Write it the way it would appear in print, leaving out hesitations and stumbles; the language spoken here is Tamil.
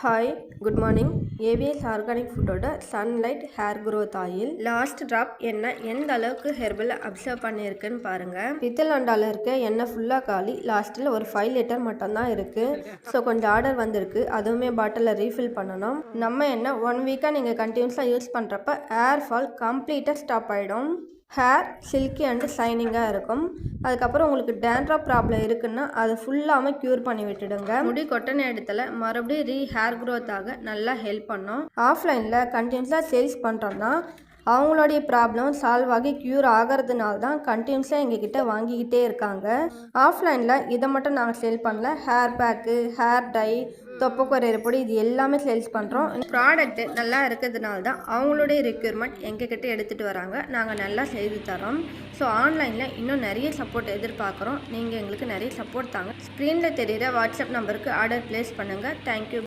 Hi, good morning. AVS organic ஃபுட்டோட sunlight hair growth oil last drop எண்ணெய் எந்த அளவுக்கு ஹெர்பல் அப்சர்வ் பண்ணியிருக்குன்னு பாருங்கள். பித்தல் அண்டாவில் இருக்க எண்ணெய் ஃபுல்லாக காலி. லாஸ்ட்டில் ஒரு 5 லிட்டர் மட்டும்தான் இருக்குது. ஸோ கொஞ்சம் ஆர்டர் வந்திருக்கு. அதுவுமே பாட்டிலில் ரீஃபில் பண்ணணும். நம்ம எண்ணெய் 1 வீக்காக நீங்கள் கண்டினியூஸாக யூஸ் பண்ணுறப்ப ஹேர் ஃபால் கம்ப்ளீட்டாக ஸ்டாப் ஆகிடும். ஹேர் சில்கி அண்டு ஷைனிங்காக இருக்கும். அதுக்கப்புறம் உங்களுக்கு டேண்ட்ரஃப் ப்ராப்ளம் இருக்குன்னா அதை ஃபுல்லாமல் க்யூர் பண்ணி விட்டுடுங்க. முடி கொட்டின இடத்துல மறுபடியும் ஹேர் க்ரோத் ஆக நல்லா ஹெல்ப் பண்ணும். ஆஃப்லைனில் கண்டினியூஸாக சேல்ஸ் பண்ணுறோன்னா அவங்களுடைய ப்ராப்ளம் சால்வ் ஆகி க்யூர் ஆகிறதுனால தான் கண்டினியூஸாக எங்ககிட்ட வாங்கிக்கிட்டே இருக்காங்க. ஆஃப்லைனில் இதை மட்டும் நாங்கள் சேல் பண்ணல. ஹேர் பேக்கு, ஹேர் டை, தொப்பைக்குறையிற பொடி இது எல்லாமே சேல்ஸ் பண்ணுறோம். ப்ராடக்ட்டு நல்லா இருக்கிறதுனால தான் அவங்களுடைய ரெக்யூர்மெண்ட் எங்ககிட்ட எடுத்துகிட்டு வராங்க. நாங்கள் நல்லா செய்து தரோம். ஸோ ஆன்லைனில் இன்னும் நிறைய சப்போர்ட் எதிர்பார்க்குறோம். நீங்கள் எங்களுக்கு நிறைய சப்போர்ட் தாங்க. ஸ்க்ரீனில் தெரிகிற வாட்ஸ்அப் நம்பருக்கு ஆர்டர் ப்ளேஸ் பண்ணுங்கள். தேங்க்யூ.